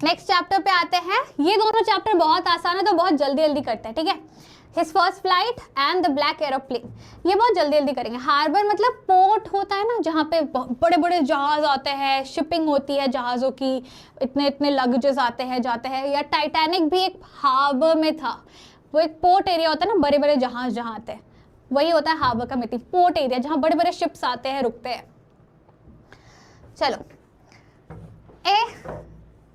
Next chapter पे आते हैं। ये दोनों चैप्टर बहुत आसान है तो बहुत जल्दी जल्दी करते हैं, ठीक है। His first flight and the black aeroplane, ये बहुत जल्दी जल्दी करेंगे। हार्बर मतलब पोर्ट होता है ना, जहाँ पे बड़े बड़े जहाज आते हैं, शिपिंग होती है जहाज़ों की, इतने इतने लगेजेस आते हैं जाते हैं। या टाइटैनिक भी एक हार्बर में था, वो एक पोर्ट एरिया होता है ना, बड़े बड़े जहाज जहाँ आते हैं, वही होता है हार्बर का मीनिंग, पोर्ट एरिया जहाँ बड़े बड़े शिप्स आते हैं, रुकते हैं। चलो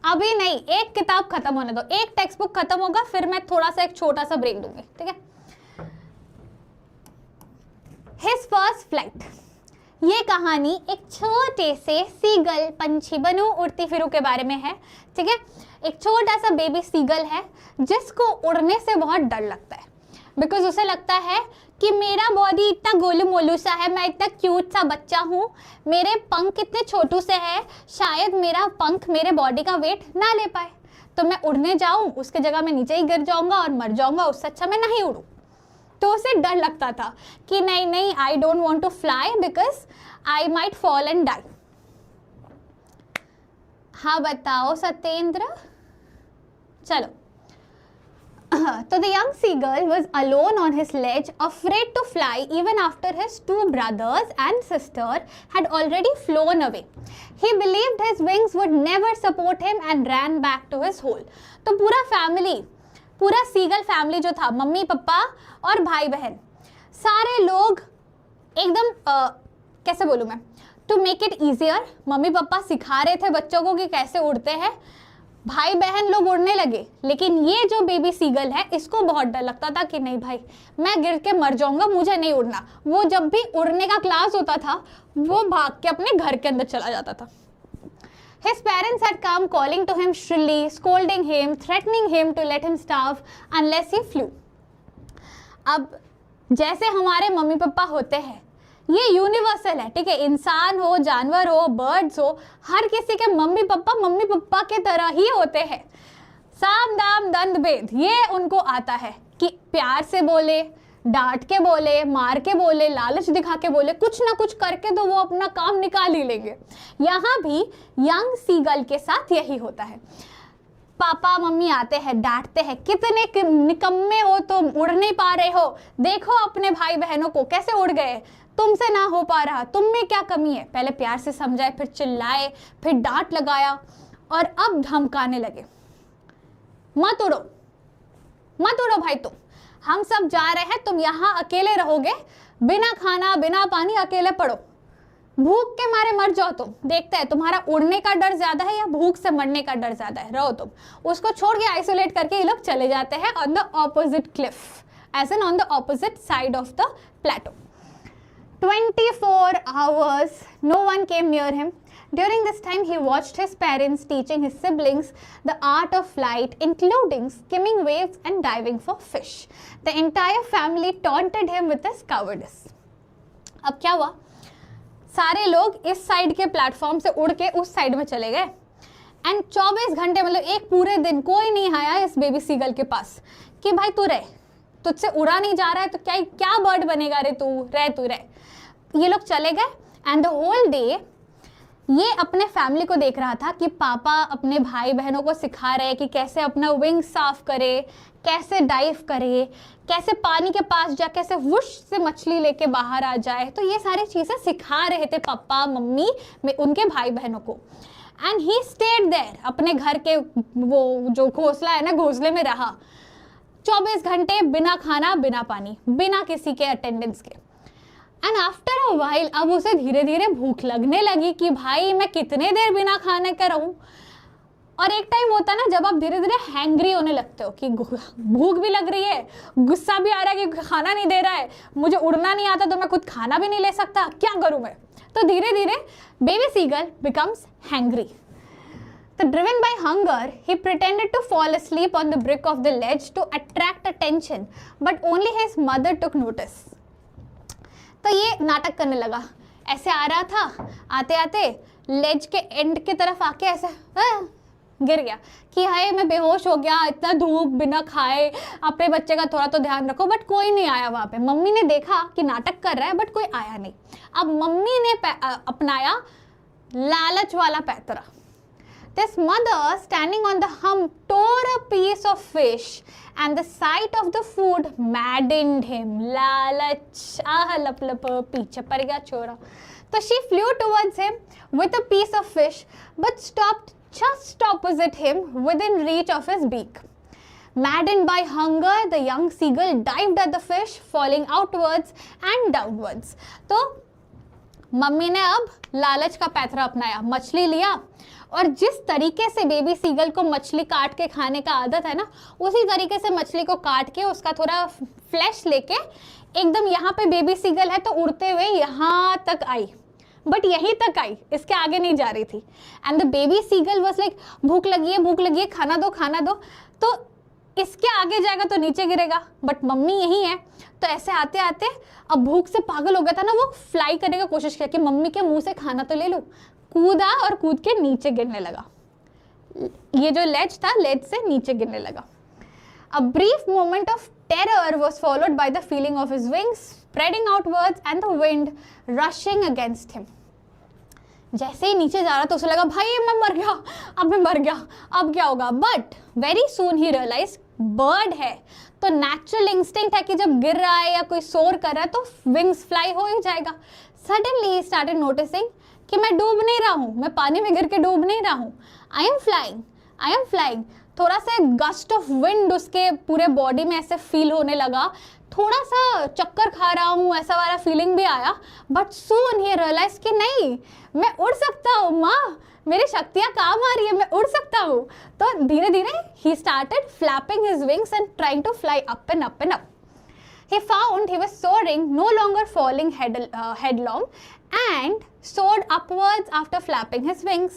अभी नहीं, एक किताब खत्म होने दो, एक टेक्स्ट बुक खत्म होगा, फिर मैं थोड़ा सा एक छोटा सा ब्रेक दूंगी, ठीक है। हिज फर्स्ट फ्लाइट, ये कहानी एक छोटे से सीगल पंछी बनू उड़ती फिरू के बारे में है, ठीक है। एक छोटा सा बेबी सीगल है जिसको उड़ने से बहुत डर लगता है, बिकॉज उसे लगता है कि मेरा बॉडी इतना गोलू मोलू सा है, मैं इतना क्यूट सा बच्चा हूँ, मेरे पंख इतने छोटू से है, शायद मेरा पंख मेरे बॉडी का वेट ना ले पाए, तो मैं उड़ने जाऊँ उसके जगह मैं नीचे ही गिर जाऊँगा और मर जाऊँगा, उससे अच्छा मैं नहीं उड़ूँ। तो उसे डर लगता था कि नहीं नहीं, I don't want to fly because I might fall and die. हाँ बताओ सत्येंद्र। चलो, so the young seagull was alone on his ledge, afraid to fly even after his two brothers and sister had already flown away. He believed his wings would never support him and ran back to his hole. तो पूरा seagull family जो था, mummy papa और भाई बहन, सारे लोग एकदम कैसे बोलूँ मैं, टू मेक इट ईजियर, मम्मी पापा सिखा रहे थे बच्चों को कि कैसे उड़ते हैं। भाई बहन लोग उड़ने लगे, लेकिन ये जो बेबी सीगल है इसको बहुत डर लगता था कि नहीं भाई, मैं गिर के मर जाऊंगा, मुझे नहीं उड़ना। वो जब भी उड़ने का क्लास होता था वो भाग के अपने घर के अंदर चला जाता था। His parents had come calling to him shrilly, scolding him, threatening him to let him starve unless he flew. अब जैसे हमारे मम्मी पापा होते हैं, ये यूनिवर्सल है, ठीक है। इंसान हो, जानवर हो, बर्ड्स हो, हर किसी के मम्मी पापा के तरह ही होते हैं। साम दाम दंड भेद ये उनको आता है कि प्यार से बोले, डांट के बोले, मार के बोले, लालच दिखा के बोले, कुछ ना कुछ करके तो वो अपना काम निकाल ही लेंगे। यहाँ भी यंग सीगल के साथ यही होता है। पापा मम्मी आते हैं, डांटते हैं, कितने निकम्मे हो तुम, उड़ नहीं पा रहे हो, देखो अपने भाई बहनों को कैसे उड़ गए, तुमसे ना हो पा रहा, तुम में क्या कमी है। पहले प्यार से समझाए, फिर चिल्लाए, फिर डांट लगाया और अब धमकाने लगे, मत उड़ो भाई, तुम, हम सब जा रहे हैं, तुम यहाँ अकेले रहोगे, बिना खाना बिना पानी अकेले पड़ो, भूख के मारे मर जाओ तुम, देखते हैं तुम्हारा उड़ने का डर ज्यादा है या भूख से मरने का डर ज्यादा है, रहो तुम। उसको छोड़ के आइसोलेट करके ये लोग चले जाते हैं on the opposite cliff, as an on the opposite side of the plateau. 24 hours no one came near him. During this time he watched his parents teaching his siblings the art of flight, including skimming waves and diving for fish. The entire family taunted him with his cowardice. अब क्या हुआ, सारे लोग इस side के platform से उड़ के उस साइड में चले गए एंड 24 घंटे मतलब एक पूरे दिन कोई नहीं आया इस बेबी सीगल के पास कि भाई तू रह, तुझसे उड़ा नहीं जा रहा है तो क्या बर्ड बनेगा रे, तू रह। ये लोग चले गए एंड द होल डे ये अपने फैमिली को देख रहा था कि पापा अपने भाई बहनों को सिखा रहे हैं कि कैसे अपना विंग साफ करे, कैसे डाइव करे, कैसे पानी के पास जाके कैसे वुश से मछली लेके बाहर आ जाए। तो ये सारी चीज़ें सिखा रहे थे पापा मम्मी में उनके भाई बहनों को। एंड ही स्टेड देयर, अपने घर के वो जो घोंसला है ना, घोंसले में रहा 24 घंटे बिना खाना बिना पानी, बिना किसी के अटेंडेंस के। एंड आफ्टर अ वाइल अब उसे धीरे धीरे भूख लगने लगी कि भाई मैं कितने देर बिना खाने का रहूं। और एक टाइम होता है ना जब आप धीरे धीरे हैंग्री होने लगते हो कि भूख भी लग रही है, गुस्सा भी आ रहा है कि खाना नहीं दे रहा है, मुझे उड़ना नहीं आता तो मैं खुद खाना भी नहीं ले सकता, क्या करूं मैं। तो धीरे धीरे baby seagull becomes hungry. So driven by hunger, he pretended to fall asleep on the brick of the ledge to attract attention, but only his mother took notice. तो ये नाटक करने लगा, ऐसे आ रहा था, आते आते लेज के एंड की तरफ आके ऐसे गिर गया कि हाय मैं बेहोश हो गया, इतना धूप बिना खाए, अपने बच्चे का थोड़ा तो ध्यान रखो। बट कोई नहीं आया वहाँ पे। मम्मी ने देखा कि नाटक कर रहा है बट कोई आया नहीं। अब मम्मी ने अपनाया लालच वाला पैतरा। This mother standing on the hump tore a piece of fish and the sight of the food maddened him. लालच, आह लप लप पीछे पड़ गया छोरा. So she flew towards him with a piece of fish but stopped just opposite him within reach of his beak. Maddened by hunger, the young seagull dived at the fish, falling outwards and downwards. तो mummy ने अब लालच का पैतरा अपनाया, मछली लिया और जिस तरीके से बेबी सीगल को मछली काट के खाने का आदत है ना, उसी तरीके से मछली को काट के उसका थोड़ा फ्लैश लेके एकदम यहाँ पे बेबी सीगल है तो उड़ते हुए यहाँ तक आई, बट यहीं तक आई, इसके आगे नहीं जा रही थी. And the baby seagull was like भूख लगी है, खाना दो. तो इसके आगे जाएगा तो नीचे गिरेगा, बट मम्मी यही है. तो ऐसे आते आते अब भूख से पागल हो गया था ना, वो फ्लाई करने की कोशिश किया कि मम्मी के मुंह से खाना तो ले लूं. कूदा और कूद के नीचे गिरने लगा. ये जो लेज था, लेज से नीचे गिरने लगा. A brief moment of terror was followed by the feeling of his wings spreading outwards and the wind rushing against him. जैसे ही नीचे जा रहा तो उसे लगा भाई मैं मर गया, अब क्या होगा. बट वेरी सून ही रियलाइज बर्ड है तो नेचुरल इंस्टिंक्ट है कि जब गिर रहा है या कोई सोर कर रहा है तो विंग्स फ्लाई हो ही जाएगा. सडनली ही स्टार्टेड नोटिसिंग कि मैं डूब नहीं रहा हूँ, मैं पानी में गिर के डूब नहीं रहा हूँ. I am flying. थोड़ा सा गस्ट ऑफ विंड उसके पूरे बॉडी में ऐसे फील होने लगा, थोड़ा सा चक्कर खा रहा हूँ ऐसा वाला फीलिंग भी आया. बट सून ही रियलाइज कि नहीं, मैं उड़ सकता हूँ माँ, मेरी शक्तियाँ काम आ रही है, मैं उड़ सकता हूँ. तो धीरे धीरे ही started flapping his wings and trying to fly up and up and up. He found he was soaring, no longer falling headlong, and soared upwards after flapping his wings.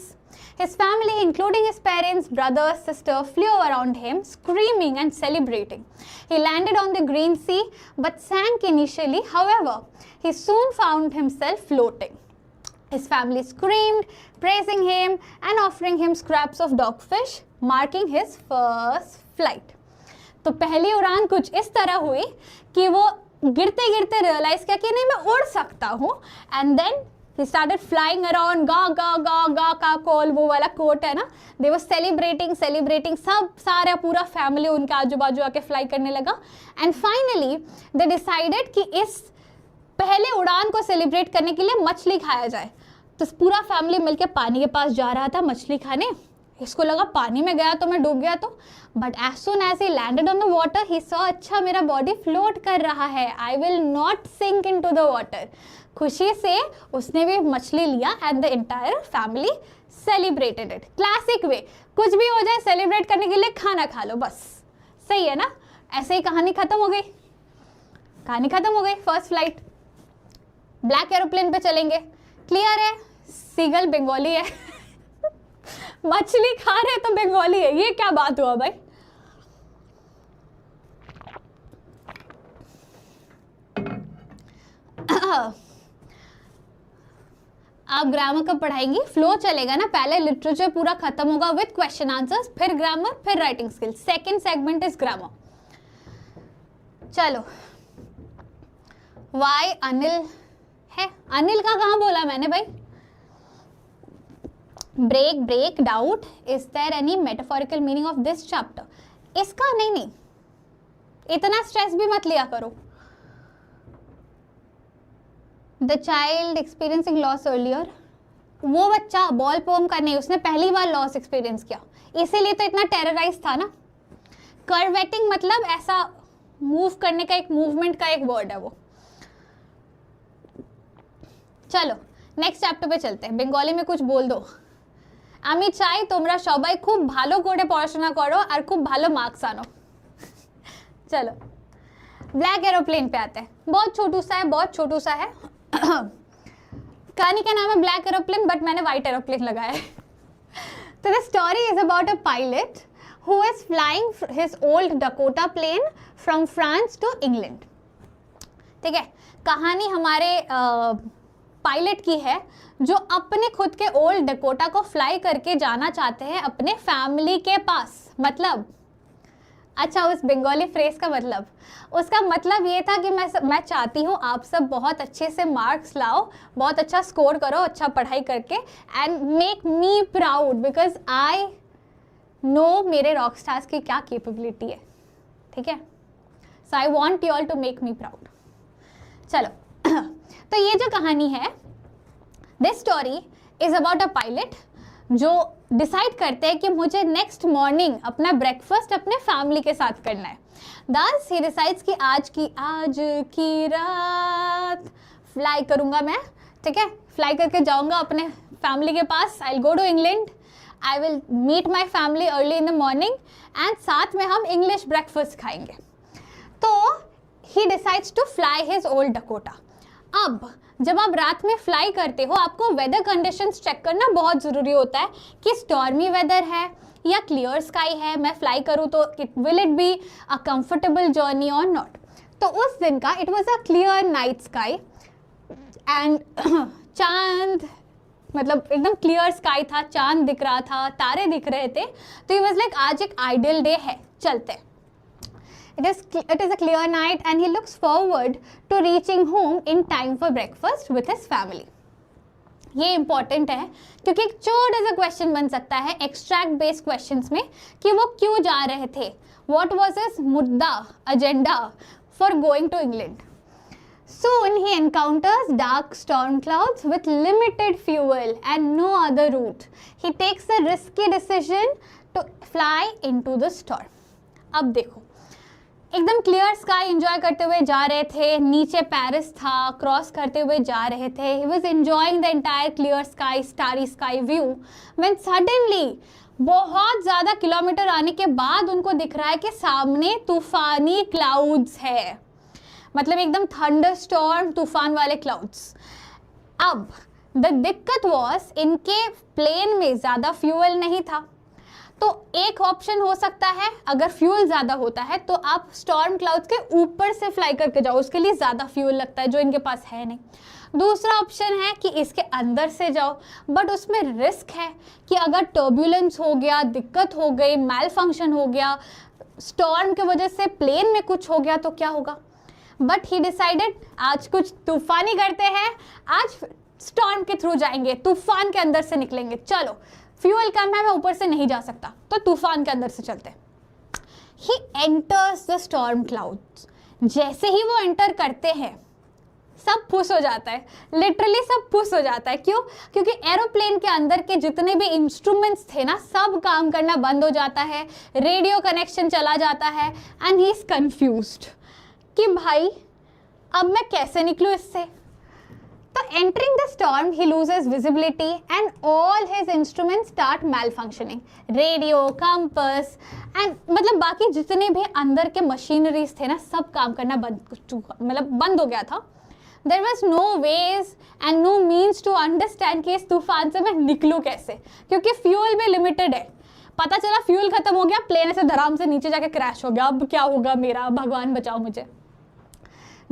His family, including his parents, brothers, sister, flew around him, screaming and celebrating. He landed on the green sea, but sank initially. However, he soon found himself floating. His family screamed, praising him and offering him scraps of dogfish, marking his first flight. तो पहली उड़ान कुछ इस तरह हुई कि वो गिरते गिरते रियलाइज किया कि नहीं मैं उड़ सकता हूँ. And then he started flying around, गा का कॉल, वो वाला कोट है ना, they were celebrating, सब सारा पूरा फैमिली उनके आजू बाजू आके फ्लाई करने लगा. एंड फाइनली they decided कि इस पहले उड़ान को सेलिब्रेट करने के लिए मछली खाया जाए. तो पूरा फैमिली मिलके पानी के पास जा रहा था मछली खाने. इसको लगा पानी में गया तो मैं डूब गया तो, but as soon as he landed on the water he saw अच्छा मेरा बॉडी फ्लोट कर रहा है, I will not sink into the water. खुशी से उसने भी मछली लिया and the entire family celebrated it. Classic way, कुछ भी हो जाए सेलिब्रेट करने के लिए खाना खा लो बस. सही है ना. ऐसे ही कहानी खत्म हो गई. First flight. ब्लैक एरोप्लेन पे चलेंगे. क्लियर है, सीगल बंगाली है मछली खा रहे तो बंगाली है, ये क्या बात हुआ भाई. आप ग्रामर कब पढ़ाएंगी? फ्लो चलेगा ना, पहले लिटरेचर पूरा खत्म होगा विद क्वेश्चन आंसर्स, फिर ग्रामर, फिर writing skills. Second segment is grammar. चलो, वाई अनिल है, अनिल का कहाँ बोला मैंने भाई. Break doubt, is there any metaphorical meaning of this chapter. इसका नहीं, इतना स्ट्रेस भी मत लिया करो. The child experiencing loss earlier, वो बच्चा बॉल पोम का नहीं, उसने पहली बार लॉस एक्सपीरियंस किया, इसीलिए तो इतना टेरराइज था ना. कर्वेटिंग मतलब ऐसा मूव करने का, एक मूवमेंट का एक वर्ड है वो. चलो नेक्स्ट चैप्टर पे चलते हैं. बंगाली में कुछ बोल दो. আমি চাই তোমরা সবাই খুব ভালো করে পড়াশোনা করো আর খুব ভালো মার্কস আনো. चलो ब्लैक एरोप्लेन पे आते हैं. बहुत छोटू सा है. कहानी का नाम है ब्लैक एरोप्लेन, बट मैंने व्हाइट एरोप्लेन लगाया है. तो the story is about a pilot who is flying his old Dakota plane from France to England. ठीक है, कहानी हमारे पायलट की है जो अपने खुद के ओल्ड डकोटा को फ्लाई करके जाना चाहते हैं अपने फैमिली के पास. मतलब अच्छा, उस बंगाली फ्रेज का मतलब, उसका मतलब ये था कि मैं चाहती हूँ आप सब बहुत अच्छे से मार्क्स लाओ, बहुत अच्छा स्कोर करो, अच्छा पढ़ाई करके, and make me proud because I know मेरे रॉक स्टार्स की क्या कैपेबिलिटी है, ठीक है। So I want you all to make me proud. चलो तो ये जो कहानी है, this story is about a pilot जो डिसाइड करते हैं कि मुझे नेक्स्ट मॉर्निंग अपना ब्रेकफास्ट अपने फैमिली के साथ करना है। दस ही डिसाइड्स कि आज की रात फ्लाई करूँगा मैं, ठीक है, फ्लाई करके जाऊँगा अपने फैमिली के पास। I will go to England, I will meet my family early in the morning and साथ में हम इंग्लिश ब्रेकफास्ट खाएंगे। तो he decides to fly his old Dakota. अब जब आप रात में फ्लाई करते हो, आपको वेदर कंडीशंस चेक करना बहुत ज़रूरी होता है कि स्टॉर्मी वेदर है या क्लियर स्काई है। मैं फ्लाई करूँ तो will it be a comfortable journey और नॉट। तो उस दिन का it was a clear night sky and चांद, मतलब एकदम क्लियर स्काई था, चांद दिख रहा था, तारे दिख रहे थे। तो ही वॉज लाइक आज एक आइडियल डे है, चलते। It is a clear night and he looks forward to reaching home in time for breakfast with his family. ये important है क्योंकि एक छोटा सा क्वेश्चन बन सकता है एक्सट्रैक्ट बेस्ड क्वेश्चंस में कि वो क्यों जा रहे थे, what was his मुद्दा, agenda for going to England. Soon he encounters dark storm clouds with limited fuel and no other route. He takes a risky decision to fly into the storm. अब देखो, एकदम clear sky enjoy करते हुए जा रहे थे, नीचे Paris था, क्रॉस करते हुए जा रहे थे। He was enjoying the entire clear sky, starry sky view, when suddenly बहुत ज़्यादा किलोमीटर आने के बाद उनको दिख रहा है कि सामने तूफानी क्लाउड्स है, मतलब एकदम थंडर स्टॉर्म, तूफान वाले क्लाउड्स। अब द दिक्कत वॉज इनके प्लेन में ज़्यादा फ्यूल नहीं था। तो एक ऑप्शन हो सकता है, अगर फ्यूल ज़्यादा होता है तो आप स्टॉर्म क्लाउड्स के ऊपर से फ्लाई करके जाओ, उसके लिए ज़्यादा फ्यूल लगता है जो इनके पास है नहीं। दूसरा ऑप्शन है कि इसके अंदर से जाओ, बट उसमें रिस्क है कि अगर टर्ब्यूलेंस हो गया, दिक्कत हो गई, मैल फंक्शन हो गया, स्टॉर्म की वजह से प्लेन में कुछ हो गया तो क्या होगा। बट ही डिसाइडेड आज कुछ तूफानी करते हैं, आज स्टॉर्म के थ्रू जाएंगे, तूफान के अंदर से निकलेंगे। चलो फ्यूल कम है, मैं ऊपर से नहीं जा सकता, तो तूफान के अंदर से चलते। He enters the storm clouds. जैसे ही वो एंटर करते हैं सब फुस हो जाता है, लिटरली सब फुस हो जाता है। क्यों? क्योंकि एरोप्लेन के अंदर के जितने भी इंस्ट्रूमेंट्स थे ना, सब काम करना बंद हो जाता है, रेडियो कनेक्शन चला जाता है एंड ही इज कंफ्यूज्ड कि भाई अब मैं कैसे निकलूँ इससे। तो entering the storm, he loses visibility and all his instruments start malfunctioning. Radio, compass and मतलब बाकी जितने भी अंदर के मशीनरीज थे ना, सब काम करना बंद हो गया था। There was no ways and no means to understand कि इस तूफान से मैं निकलूँ कैसे, क्योंकि फ्यूल भी लिमिटेड है। पता चला फ्यूल खत्म हो गया, प्लेन ऐसे धड़ाम से नीचे जाके क्रैश हो गया, अब क्या होगा मेरा, भगवान बचाओ मुझे।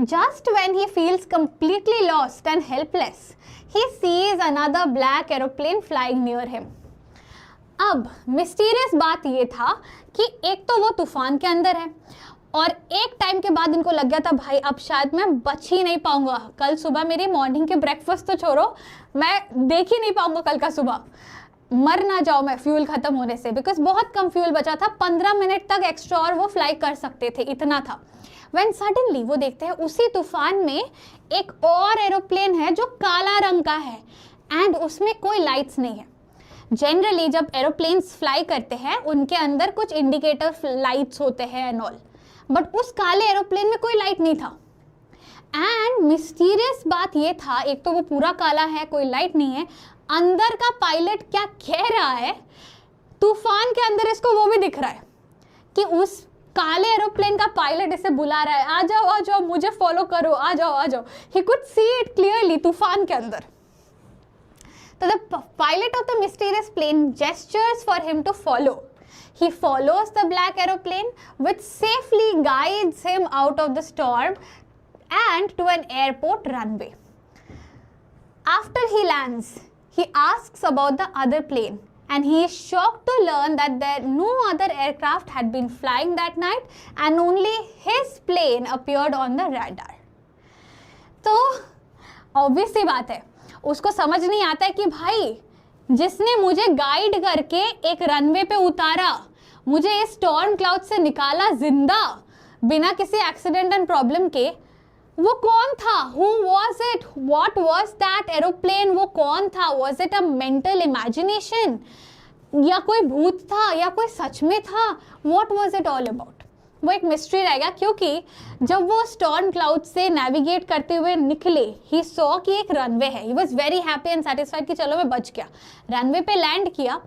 Just when he feels completely lost and helpless, he sees another black aeroplane flying near him. अब मिस्टीरियस बात ये था कि एक तो वो तूफान के अंदर है और एक टाइम के बाद इनको लग गया था भाई अब शायद मैं बच ही नहीं पाऊंगा, कल सुबह मेरी मॉर्निंग के ब्रेकफास्ट तो छोड़ो, मैं देख ही नहीं पाऊंगा कल का सुबह, मर ना जाओ मैं फ्यूल खत्म होने से, बिकॉज बहुत कम फ्यूल बचा था, 15 मिनट तक एक्स्ट्रा और वो फ्लाई कर सकते थे, इतना था। When suddenly वो देखते हैं उसी तूफान में एक और एरोप्लेन है जो काला रंग का है एंड उसमें कोई लाइट्स नहीं है। जनरली जब एरोप्लेन्स फ्लाई करते हैं उनके अंदर कुछ इंडिकेटर लाइट्स होते हैं एंड ऑल, बट उस काले एरोप्लेन में कोई लाइट नहीं था। एंड मिस्टीरियस बात ये था, एक तो वो पूरा काला है, कोई लाइट नहीं है, अंदर का पायलट क्या कह रहा है, तूफान के अंदर इसको वो भी दिख रहा है कि उस काले एरोप्लेन का पायलट इसे बुला रहा है, आ जाओ मुझे फॉलो करो, आ जाओ। He could see it clearly तूफान के अंदर। तो the pilot of the mysterious plane gestures for him to follow. He follows the black aeroplane which safely guides him out of the storm and to an airport runway. After he lands, he asks about the other plane and he is shocked to learn that no other aircraft had been flying that night and only his plane appeared on the radar. तो obvious सी बात है, उसको समझ नहीं आता है कि भाई जिसने मुझे गाइड करके एक रनवे पे उतारा, मुझे इस स्टॉर्म क्लाउड से निकाला जिंदा बिना किसी एक्सीडेंट एंड प्रॉब्लम के, वो कौन था? Who was it? What was that aeroplane? वो कौन था? Was it a mental imagination? या कोई भूत था या कोई सच में था? What was it all about? वो एक मिस्ट्री रहेगा, क्योंकि जब वो स्टॉर्म क्लाउड से नेविगेट करते हुए निकले, ही सॉ कि एक रनवे है. He was very happy and satisfied कि चलो मैं बच गया. रनवे पे लैंड किया,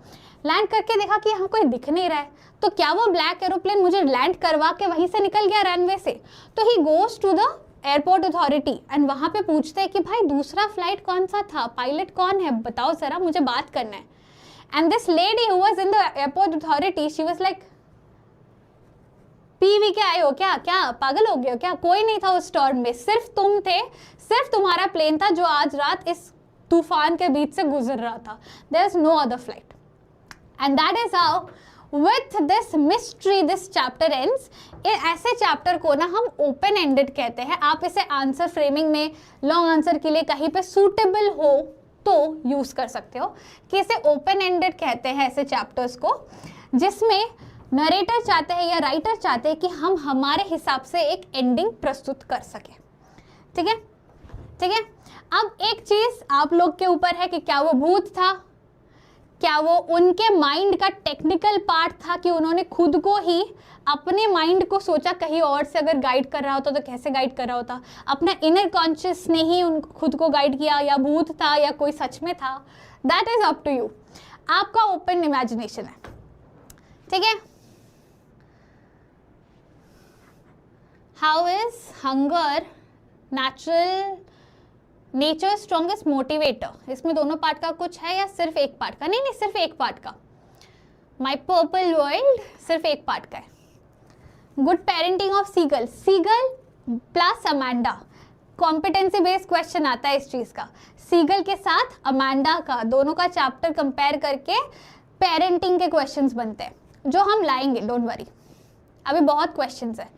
लैंड करके देखा कि यहाँ कोई दिख नहीं रहा है, तो क्या वो ब्लैक एरोप्लेन मुझे लैंड करवा के वहीं से निकल गया रनवे से? तो he goes to the airport authority and वहाँ पे पूछते हैं कि भाई दूसरा फ्लाइट कौन सा था, पायलट कौन है, बताओ ज़रा, मुझे बात करना है. And this lady who was in the airport authority, she was like, PV के आए हो क्या? क्या पागल हो गए हो क्या? कोई नहीं था उस स्टॉर्म में, सिर्फ तुम थे, सिर्फ तुम्हारा प्लेन था जो आज रात इस तूफान के बीच से गुजर रहा था. There is no other flight. And that is how with this mystery this chapter ends. ऐसे चैप्टर को ना हम ओपन एंडेड कहते हैं. आप इसे आंसर फ्रेमिंग में लॉन्ग आंसर के लिए कहीं पे सूटेबल हो तो यूज कर सकते हो, कि इसे ओपन एंडेड कहते हैं ऐसे चैप्टर्स को जिसमें नरेटर चाहते हैं या राइटर चाहते हैं कि हम हमारे हिसाब से एक एंडिंग प्रस्तुत कर सके. ठीक है, ठीक है. अब एक चीज आप लोग के ऊपर है कि क्या वो भूत था, क्या वो उनके माइंड का टेक्निकल पार्ट था कि उन्होंने खुद को ही अपने माइंड को सोचा कहीं और से अगर गाइड कर रहा होता तो कैसे गाइड कर रहा होता, अपना इनर कॉन्शियस ने ही उनको खुद को गाइड किया, या भूत था या कोई सच में था. That is up to you, आपका ओपन इमेजिनेशन है. ठीक है. How is hunger nature strongest motivator? इसमें दोनों पार्ट का कुछ है या सिर्फ एक पार्ट का? नहीं, सिर्फ एक पार्ट का. माई पर्पल वर्ल्ड सिर्फ एक पार्ट का है. Good parenting of seagull, seagull plus Amanda, competency based question आता है इस चीज का. सीगल के साथ अमांडा का, दोनों का चैप्टर कंपेयर करके पेरेंटिंग के क्वेश्चंस बनते हैं जो हम लाएंगे, डोंट वरी. अभी बहुत क्वेश्चंस है.